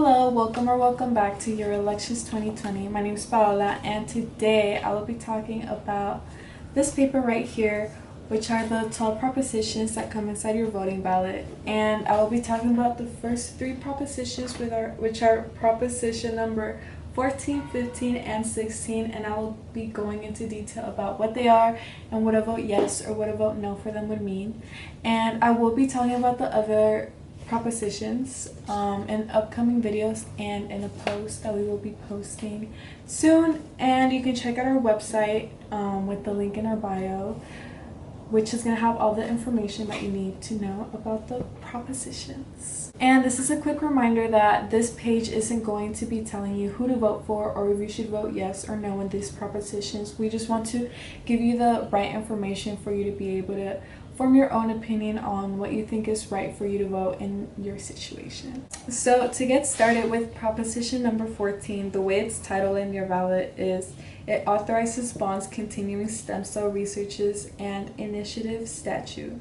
Hello, welcome back to Your Elections 2020. My name is Paola, and today I will be talking about this paper right here, which are the 12 propositions that come inside your voting ballot. And I will be talking about the first three propositions, which are proposition number 14, 15, and 16, and I will be going into detail about what they are and what a vote yes or what a vote no for them would mean. And I will be talking about the other propositions in upcoming videos and in a post that we will be posting soon. And you can check out our website with the link in our bio, which is going to have all the information that you need to know about the propositions. And this is a quick reminder that this page isn't going to be telling you who to vote for or if you should vote yes or no in these propositions. We just want to give you the right information for you to be able to form your own opinion on what you think is right for you to vote in your situation. So to get started with proposition number 14, the way it's titled in your ballot is it authorizes bonds continuing stem cell researches and initiative statute.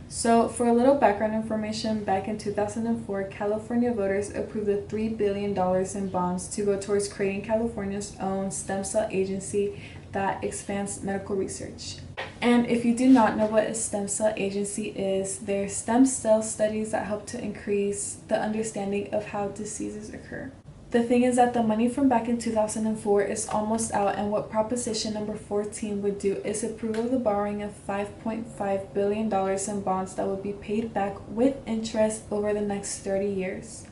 So for a little background information, back in 2004, California voters approved the $3 billion in bonds to go towards creating California's own stem cell agency that expands medical research. And if you do not know what a stem cell agency is, they're stem cell studies that help to increase the understanding of how diseases occur. The thing is that the money from back in 2004 is almost out, and what proposition number 14 would do is approve of the borrowing of $5.5 billion in bonds that would be paid back with interest over the next 30 years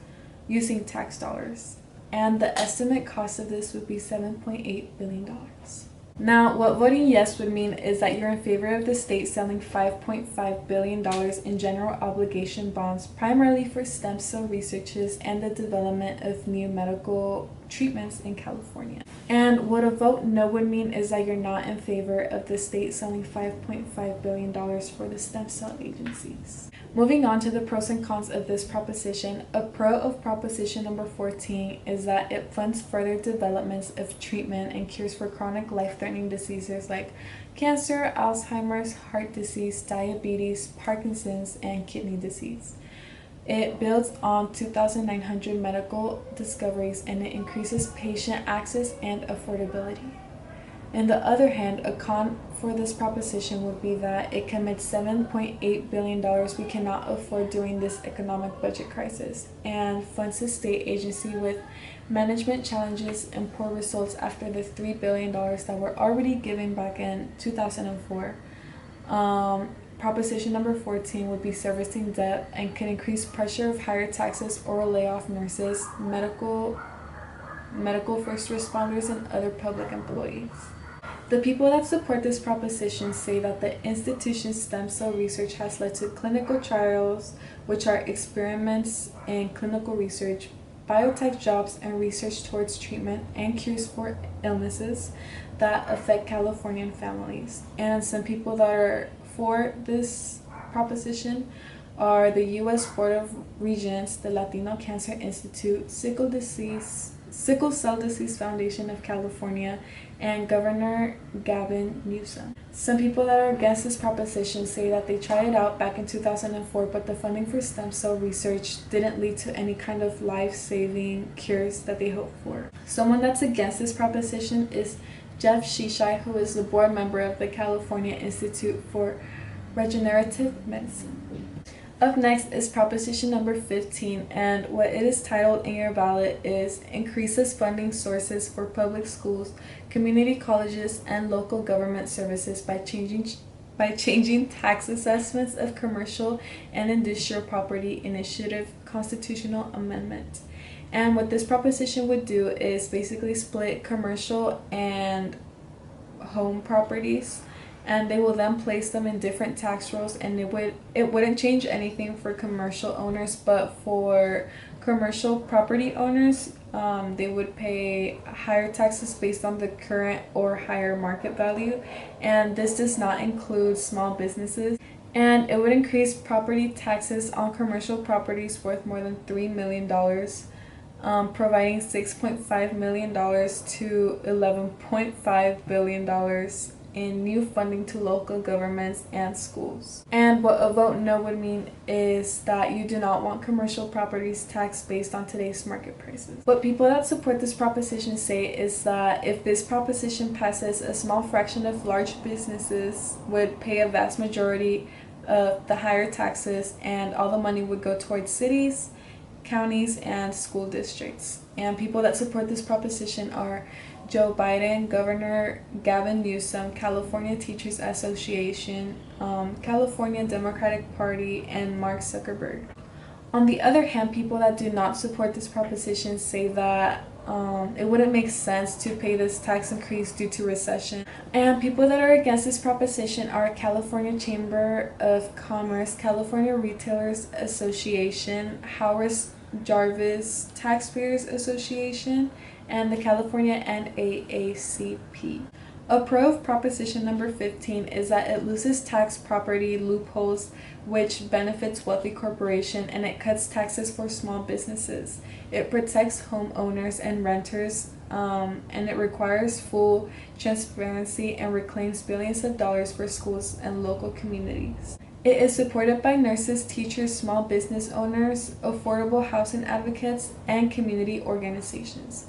using tax dollars. And the estimate cost of this would be $7.8 billion. Now, what voting yes would mean is that you're in favor of the state selling $5.5 billion in general obligation bonds, primarily for stem cell researches and the development of new medical treatments in California. And what a vote no would mean is that you're not in favor of the state selling $5.5 billion for the stem cell agencies. Moving on to the pros and cons of this proposition, a pro of proposition number 14 is that it funds further developments of treatment and cures for chronic life-threatening diseases like cancer, Alzheimer's, heart disease, diabetes, Parkinson's, and kidney disease. It builds on 2,900 medical discoveries, and it increases patient access and affordability. On the other hand, a con for this proposition would be that it commits $7.8 billion we cannot afford during this economic budget crisis, and funds the state agency with management challenges and poor results after the $3 billion that were already given back in 2004. Proposition number 14 would be servicing debt and could increase pressure of higher taxes or lay off nurses, medical first responders, and other public employees. The people that support this proposition say that the institution's stem cell research has led to clinical trials, which are experiments in clinical research, biotech jobs, and research towards treatment and cures for illnesses that affect Californian families. And some people that are for this proposition are the U.S. Board of Regents, the Latino Cancer Institute, Sickle Cell Disease Foundation of California, and Governor Gavin Newsom. Some people that are against this proposition say that they tried it out back in 2004, but the funding for stem cell research didn't lead to any kind of life-saving cures that they hoped for. Someone that's against this proposition is Jeff Shishai, who is the board member of the California Institute for Regenerative Medicine. Up next is proposition number 15, and what it is titled in your ballot is increases funding sources for public schools, community colleges, and local government services by changing tax assessments of commercial and industrial property initiative constitutional amendment. And what this proposition would do is basically split commercial and home properties, and they will then place them in different tax rolls, and it wouldn't change anything for commercial owners, but for commercial property owners, they would pay higher taxes based on the current or higher market value, and this does not include small businesses. And it would increase property taxes on commercial properties worth more than $3 million, providing $6.5 million to $11.5 billion in new funding to local governments and schools. And what a vote no would mean is that you do not want commercial properties taxed based on today's market prices. What people that support this proposition say is that if this proposition passes, a small fraction of large businesses would pay a vast majority of the higher taxes, and all the money would go towards cities, counties, and school districts. And people that support this proposition are Joe Biden, Governor Gavin Newsom, California Teachers Association, California Democratic Party, and Mark Zuckerberg. On the other hand, people that do not support this proposition say that it wouldn't make sense to pay this tax increase due to recession. And people that are against this proposition are California Chamber of Commerce, California Retailers Association, Howard Jarvis Taxpayers Association, and the California NAACP. A pro of proposition number 15 is that it loses tax property loopholes, which benefits wealthy corporations, and it cuts taxes for small businesses. It protects homeowners and renters, and it requires full transparency and reclaims billions of dollars for schools and local communities. It is supported by nurses, teachers, small business owners, affordable housing advocates, and community organizations.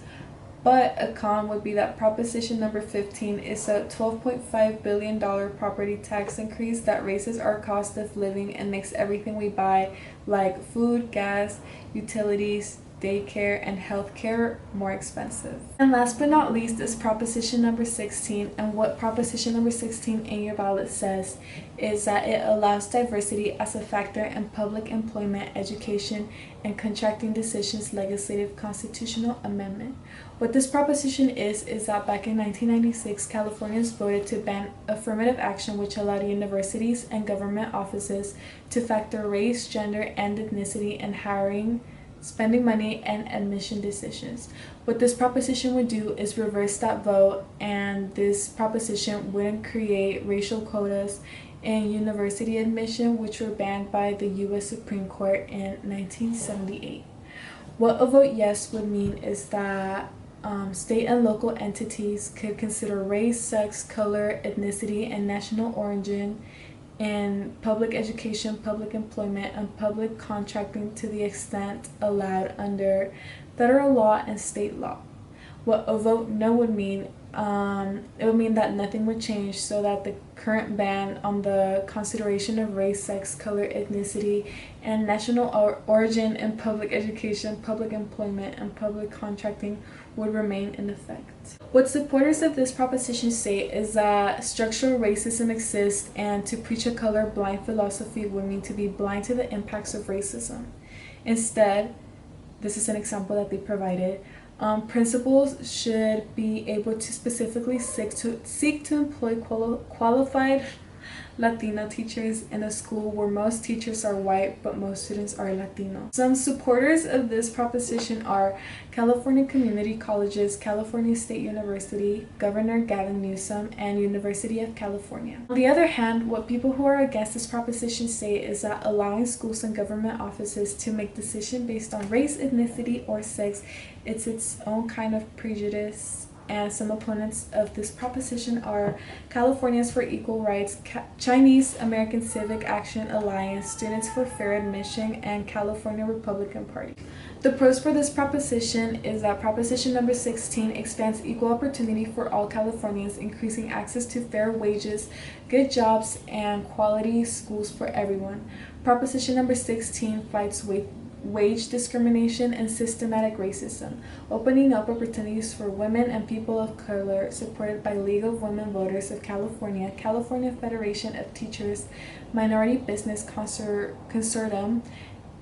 But a con would be that proposition number 15 is a $12.5 billion property tax increase that raises our cost of living and makes everything we buy, like food, gas, utilities, daycare, and healthcare, more expensive. And last but not least is proposition number 16. And what proposition number 16 in your ballot says is that it allows diversity as a factor in public employment, education, and contracting decisions. Legislative constitutional amendment. What this proposition is that back in 1996, Californians voted to ban affirmative action, which allowed universities and government offices to factor race, gender, and ethnicity in hiring, spending money, and admission decisions. What this proposition would do is reverse that vote, and this proposition wouldn't create racial quotas in university admission, which were banned by the U.S. Supreme Court in 1978. What a vote yes would mean is that state and local entities could consider race, sex, color, ethnicity, and national origin in public education, public employment, and public contracting to the extent allowed under federal law and state law. What a vote no would mean, it would mean that nothing would change, so that the current ban on the consideration of race, sex, color, ethnicity, and national origin in public education, public employment, and public contracting would remain in effect. What supporters of this proposition say is that structural racism exists, and to preach a color-blind philosophy would mean to be blind to the impacts of racism. Instead, this is an example that they provided, principals should be able to specifically seek to employ qualified Latino teachers in a school where most teachers are white but most students are Latino. Some supporters of this proposition are California Community Colleges, California State University, Governor Gavin Newsom, and University of California. On the other hand, what people who are against this proposition say is that allowing schools and government offices to make decisions based on race, ethnicity, or sex is its own kind of prejudice. And some opponents of this proposition are Californians for Equal Rights, Chinese American Civic Action Alliance, Students for Fair Admission, and California Republican Party. The pros for this proposition is that proposition number 16 expands equal opportunity for all Californians, increasing access to fair wages, good jobs, and quality schools for everyone. Proposition number 16 fights wage discrimination and systematic racism, opening up opportunities for women and people of color, supported by League of Women Voters of California, California Federation of Teachers, Minority Business Consortium,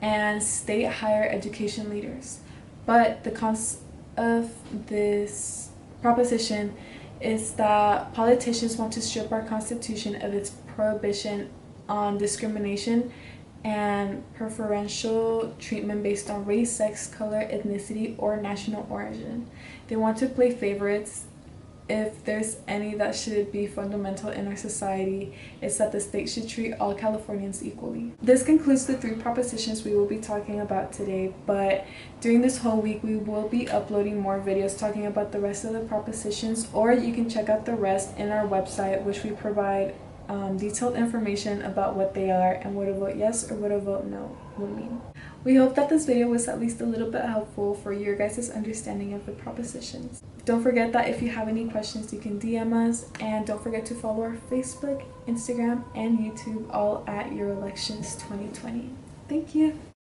and state higher education leaders. But the cons of this proposition is that politicians want to strip our Constitution of its prohibition on discrimination and preferential treatment based on race, sex, color, ethnicity, or national origin. They want to play favorites if there's any that should be fundamental in our society, it's that the state should treat all Californians equally. This concludes the 3 propositions we will be talking about today, but during this whole week we will be uploading more videos talking about the rest of the propositions, or you can check out the rest in our website, which we provide detailed information about what they are and what a vote yes or what a vote no will mean. We hope that this video was at least a little bit helpful for your guys' understanding of the propositions. Don't forget that if you have any questions, you can DM us, and don't forget to follow our Facebook, Instagram, and YouTube, all at yourelections2020. Thank you.